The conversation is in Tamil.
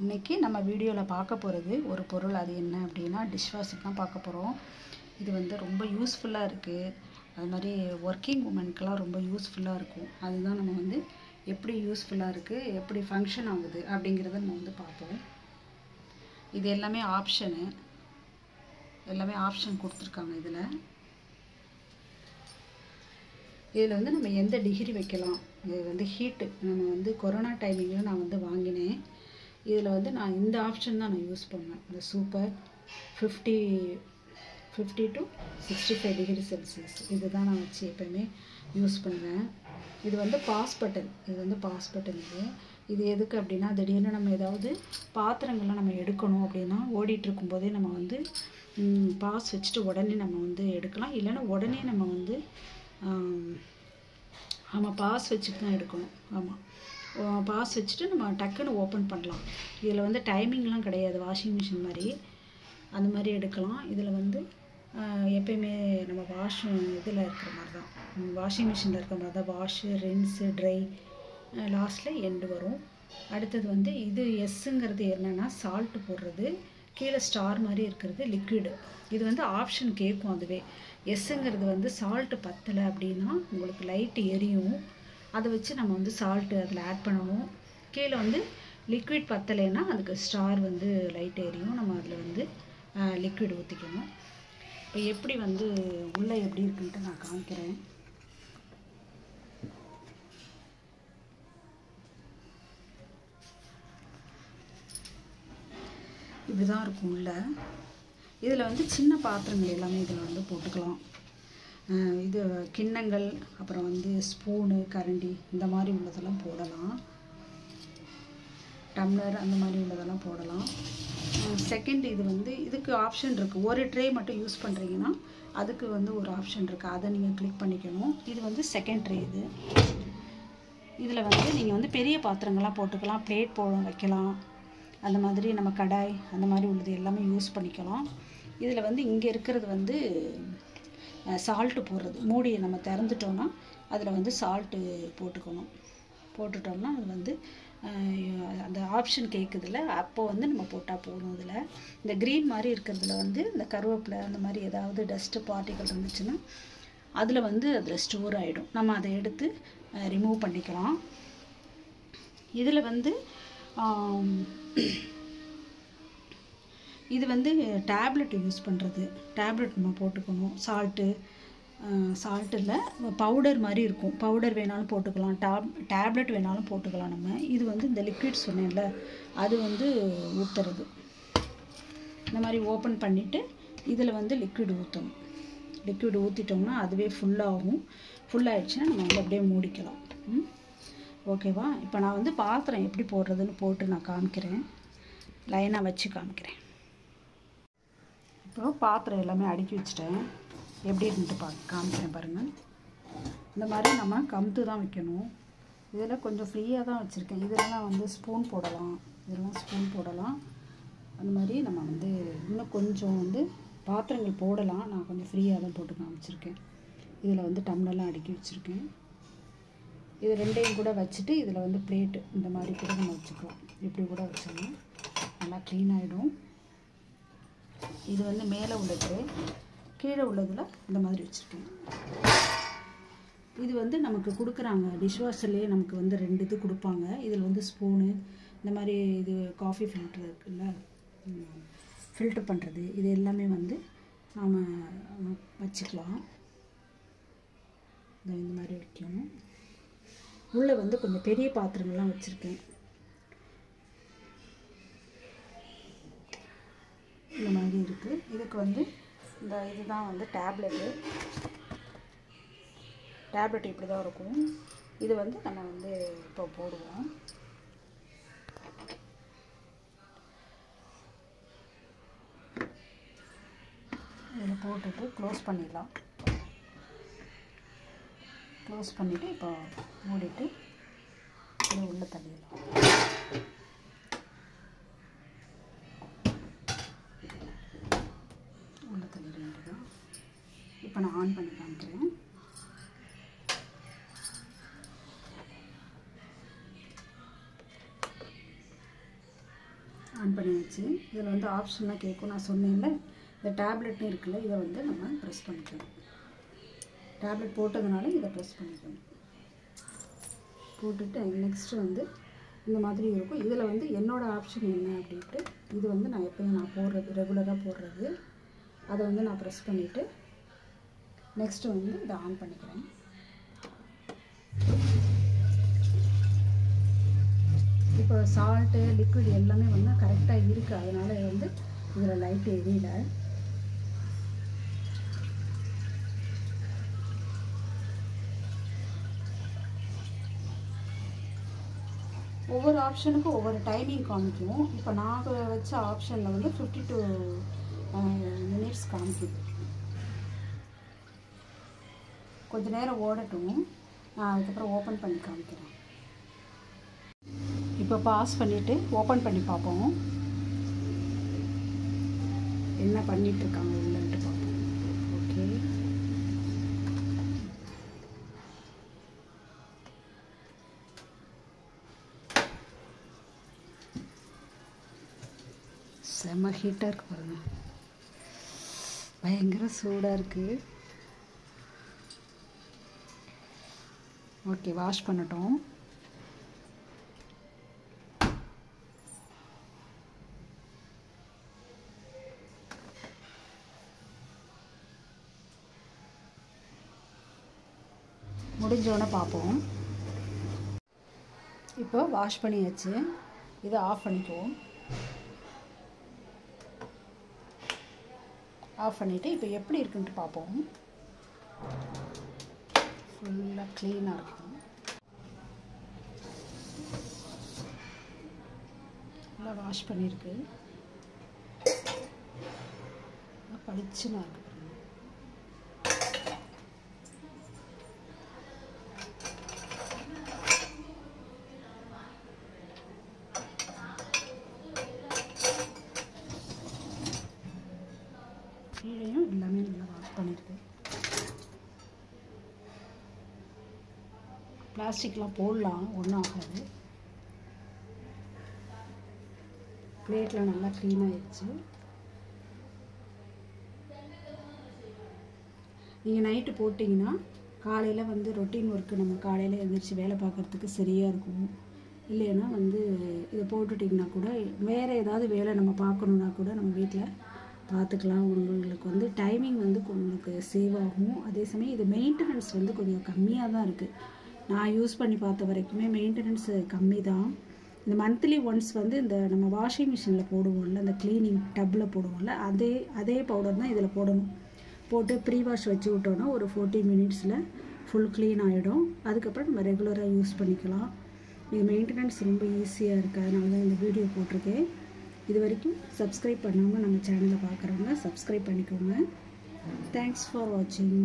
இன்றைக்கி நம்ம வீடியோவில் பார்க்க போகிறது ஒரு பொருள். அது என்ன அப்படின்னா டிஷ் வாஷர் தான் பார்க்க போகிறோம். இது வந்து ரொம்ப யூஸ்ஃபுல்லாக இருக்குது. அது மாதிரி ஒர்க்கிங் உமனுக்கெல்லாம் ரொம்ப யூஸ்ஃபுல்லாக இருக்கும். அதுதான் நம்ம வந்து எப்படி யூஸ்ஃபுல்லாக இருக்குது, எப்படி ஃபங்க்ஷன் ஆகுது அப்படிங்கிறத நம்ம வந்து பார்ப்போம். இது எல்லாமே ஆப்ஷன் கொடுத்துருக்காங்க. இதில் வந்து நம்ம எந்த டிகிரி வைக்கலாம். இது வந்து ஹீட்டு நம்ம வந்து கொரோனா டைமிங்கில் நான் வந்து வாங்கினேன். இதில் வந்து நான் இந்த ஆப்ஷன் தான் நான் யூஸ் பண்ணுவேன். இந்த சூப்பர் 50 to 65 டிகிரி செல்சியஸ் இது தான் நான் வச்சு எப்போயுமே யூஸ் பண்ணுவேன். இது வந்து பாஸ் பட்டன். இது எதுக்கு அப்படின்னா திடீர்னு நம்ம ஏதாவது பாத்திரங்கள்லாம் நம்ம எடுக்கணும் அப்படின்னா ஓடிட்டுருக்கும்போதே நம்ம வந்து பாஸ் வச்சுட்டு உடனே நம்ம வந்து எடுக்கலாம். இல்லைன்னா உடனே நம்ம வந்து பாஸ் வச்சுட்டு தான் எடுக்கணும். பாஸ் வச்சுட்டு நம்ம டக்குன்னு ஓப்பன் பண்ணலாம். இதில் வந்து டைமிங்லாம் கிடையாது, வாஷிங் மிஷின் மாதிரி அந்த மாதிரி எடுக்கலாம். இதில் வந்து எப்பயுமே நம்ம இதில் இருக்கிற மாதிரி தான், வாஷிங் மிஷினில் இருக்கிற மாதிரி தான். வாஷு, ரின்ஸு, ட்ரை, லாஸ்ட்டில் எண்டு வரும். அடுத்தது வந்து இது எஸ்ஸுங்கிறது என்னென்னா சால்ட்டு போடுறது. கீழே ஸ்டார் மாதிரி இருக்கிறது லிக்விடு. இது வந்து ஆப்ஷன் கேட்கும். அதுவே எஸ்ஸுங்கிறது வந்து சால்ட்டு பத்தலை அப்படின்னா உங்களுக்கு லைட்டு எரியும். அதை வச்சு நம்ம வந்து சால்ட்டு அதில் ஆட் பண்ணணும். கீழே வந்து லிக்விட் பத்தலைன்னா அதுக்கு ஸ்டார் வந்து லைட் எரியும். நம்ம அதில் வந்து லிக்விட் ஊற்றிக்கணும். இப்போ எப்படி வந்து உள்ளே எப்படி இருக்குன்ட்டு நான் காமிக்கிறேன். இப்படி தான் இருக்கும் உள்ள. இதில் வந்து சின்ன பாத்திரங்கள் எல்லாமே இதில் வந்து போட்டுக்கலாம். இது கிண்ணங்கள், அப்புறம் வந்து ஸ்பூனு, கரண்டி இந்த மாதிரி உள்ளதெல்லாம் போடலாம். டம்ளர் அந்த மாதிரி உள்ளதெல்லாம் போடலாம். செகண்ட் இது வந்து இதுக்கு ஆப்ஷன் இருக்குது. ஒரு ட்ரே மட்டும் யூஸ் பண்ணுறீங்கன்னா அதுக்கு வந்து ஒரு ஆப்ஷன் இருக்குது. அதை நீங்கள் கிளிக் பண்ணிக்கணும். இது வந்து செகண்ட் ட்ரே. இதில் வந்து நீங்கள் வந்து பெரிய பாத்திரங்கள்லாம் போட்டுக்கலாம். பிளேட் வைக்கலாம். அந்த மாதிரி நம்ம கடாய் அந்த மாதிரி உள்ளது எல்லாமே யூஸ் பண்ணிக்கலாம். இதில் வந்து இங்கே இருக்கிறது வந்து சால்ட்டு போடுறது. மூடியை நம்ம திறந்துட்டோன்னா அதில் வந்து சால்ட்டு போட்டுட்டோம்னா அது வந்து அந்த ஆப்ஷன் கேட்குதுல, அப்போ வந்து நம்ம போட்டால் போதும். இதில் இந்த க்ரீன் மாதிரி இருக்கிறதுல வந்து இந்த கருவேப்பிலை அந்த மாதிரி ஏதாவது டஸ்ட்டு பார்ட்டிகள் இருந்துச்சுன்னா அதில் வந்து அதில் ஸ்டோர் ஆகிடும். நம்ம அதை எடுத்து ரிமூவ் பண்ணிக்கலாம். இதில் வந்து இது வந்து டேப்லெட் யூஸ் பண்ணுறது. டேப்லெட் நம்ம போட்டுக்கணும். சால்ட்டில் பவுடர் மாதிரி இருக்கும். பவுடர் வேணாலும் போட்டுக்கலாம், டேப்லெட் வேணாலும் போட்டுக்கலாம் நம்ம. இது வந்து இந்த லிக்விட் சொன்னேன்ல, அது வந்து ஊற்றுறது. இந்த மாதிரி ஓப்பன் பண்ணிவிட்டு இதில் வந்து லிக்விட் ஊற்றணும். லிக்விட் ஊற்றிட்டோம்னா அதுவே ஃபுல்லாகும். ஃபுல்லாகிடுச்சுன்னா நம்ம வந்து அப்படியே மூடிக்கலாம். ஓகேவா? இப்போ நான் வந்து பாத்திரம் எப்படி போடுறதுன்னு போட்டு நான் காமிக்கிறேன். லைனாக வச்சு காமிக்கிறேன். இப்போ பாத்திரம் எல்லாமே அடுக்கி வச்சுட்டேன். எப்படி இருந்துட்டு காமிக்கிறேன் பாருங்கள். இந்த மாதிரி நம்ம கமுத்து தான் வைக்கணும். இதில் கொஞ்சம் ஃப்ரீயாக தான் வச்சுருக்கேன். இதெல்லாம் வந்து ஸ்பூன் போடலாம். அந்த மாதிரி நம்ம வந்து இன்னும் கொஞ்சம் வந்து பாத்திரங்கள் போடலாம். நான் கொஞ்சம் ஃப்ரீயாக தான் போட்டு காமிச்சிருக்கேன். இதில் வந்து டம்ளர்லாம் அடுக்கி வச்சுருக்கேன். இது ரெண்டையும் கூட வச்சுட்டு இதில் வந்து பிளேட்டு இந்த மாதிரி கூட நம்ம வச்சுக்கலாம். இப்படி கூட வச்சோம்னா நல்லா க்ளீன் ஆகிடும். இது வந்து மேலே உள்ளது, கீழே உள்ளதில் இந்த மாதிரி வச்சுருக்கேன். இது வந்து நமக்கு கொடுக்குறாங்க டிஷ்வாஷர்லேயே. நமக்கு வந்து 2 இது கொடுப்பாங்க. இதில் வந்து ஸ்பூனு, இந்த மாதிரி இது காஃபி ஃபில்ட்ரு இருக்குல்ல, ஃபில்ட்ரு பண்ணுறது, இது எல்லாமே வந்து நாம் வச்சுக்கலாம். இந்த மாதிரி வைக்கணும். உள்ளே வந்து கொஞ்சம் பெரிய பாத்திரங்கள்லாம் வச்சுருக்கேன். இந்த மாதிரி இருக்குது. இதுக்கு வந்து இதுதான் வந்து டேப்லெட்டு இப்படி தான் இருக்கும். இது வந்து நம்ம வந்து இப்போ போடுவோம். இதில் போட்டுட்டு க்ளோஸ் பண்ணிடலாம். க்ளோஸ் பண்ணிவிட்டு இப்போ மூடிட்டு இதை உள்ளே தள்ளிடலாம். இப்போ நான் ஆன் பண்ணி காமிக்கிறேன். ஆன் பண்ணியாச்சு. இதில் வந்து ஆப்ஷன்லாம் கேட்கும். நான் சொன்னேன்ல இந்த டேப்லெட்னு இருக்குல்ல, இதை வந்து நம்ம ப்ரெஸ் பண்ணிக்கணும். டேப்லெட் போட்டதுனால இதை ப்ரெஸ் பண்ணிக்கணும். போட்டுட்டு நெக்ஸ்ட்டு வந்து இந்த மாதிரி இருக்கும். இதில் வந்து என்னோடய ஆப்ஷன் என்ன அப்படின்ட்டு, இது வந்து நான் எப்போயும் நான் போடுறது ரெகுலராக போடுறது, அதை வந்து நான் ப்ரெஸ் பண்ணிவிட்டு நெக்ஸ்ட்டு வந்து இதை ஆன் பண்ணிக்கிறேன். இப்போ சால்ட்டு லிக்விட் எல்லாமே வந்து கரெக்டாக இருக்குது. அதனால் வந்து இதில் லைட் எரியல. ஒவ்வொரு ஆப்ஷனுக்கும் ஒவ்வொரு டைமிங் காமிக்கும். இப்போ நான் வச்ச ஆப்ஷனில் வந்து 52 மினிட்ஸ் காமிக்குது. கொஞ்சம் நேரம் ஓடட்டும், நான் அதுக்கப்புறம் ஓப்பன் பண்ணி காமிக்கிறேன். இப்போ பாஸ் பண்ணிவிட்டு ஓப்பன் பண்ணி பார்ப்போம் என்ன பண்ணிகிட்ருக்காங்க உள்ளன்ட்டு பார்ப்போம். ஓகே, செம்ம ஹீட்டாக இருக்குது பாருங்கள், பயங்கர சூடாக இருக்குது. ஓகே, வாஷ் பண்ணட்டும். முடிஞ்சோடனே பார்ப்போம். இப்போ வாஷ் பண்ணியாச்சு. இதை ஆஃப் பண்ணிக்குவோம். ஆஃப் பண்ணிவிட்டு இப்போ எப்படி இருக்குன்ட்டு பார்ப்போம். ஃபுல்லாக க்ளீனாக இருக்கும். நல்லா வாஷ் பண்ணியிருக்கு. பளிச்சுன்னு இருக்கு. கீழையும் எல்லாமே நல்லா வாஷ் பண்ணியிருக்கு. பிளாஸ்டிக்லாம் போடலாம், ஒன்றும் ஆகாது. பிளேட்டில் நல்லா க்ளீன் ஆகிடுச்சு. நீங்கள் நைட்டு போட்டிங்கன்னா காலையில் வந்து ரொட்டீன் ஒர்க்கு நம்ம காலையில் எழுந்திரிச்சு வேலை பார்க்குறதுக்கு சரியாக இருக்கும். இல்லைன்னா வந்து இதை போட்டுட்டிங்கன்னா கூட வேறு ஏதாவது வேலை நம்ம பார்க்கணுன்னா கூட நம்ம வீட்டில் பார்த்துக்கலாம். உங்களுக்கு வந்து டைமிங் வந்து உங்களுக்கு சேவ் ஆகும். அதே சமயம் இது மெயின்டெனன்ஸ் வந்து கொஞ்சம் கம்மியாக தான் இருக்குது. நான் யூஸ் பண்ணி பார்த்த வரைக்குமே மெயின்டெனன்ஸ் கம்மி தான். இந்த மந்த்லி ஒன்ஸ் வந்து இந்த நம்ம வாஷிங் மிஷினில் போடுவோம்ல, அந்த க்ளீனிங் டப்பில் போடுவோம்ல, அதே பவுடர் தான் இதில் போடணும். போட்டு ப்ரீ வாஷ் வச்சு விட்டோன்னா ஒரு 40 மினிட்ஸில் ஃபுல் க்ளீன் ஆகிடும். அதுக்கப்புறம் நம்ம ரெகுலராக யூஸ் பண்ணிக்கலாம். இது மெயின்டெனன்ஸ் ரொம்ப ஈஸியாக இருக்குது. அதனால தான் இந்த வீடியோ போட்டிருக்கேன். இது வரைக்கும் சப்ஸ்கிரைப் பண்ணாமல் நம்ம சேனலை பார்க்குறவங்க சப்ஸ்கிரைப் பண்ணிக்கோங்க. தேங்க்ஸ் ஃபார் வாட்சிங்.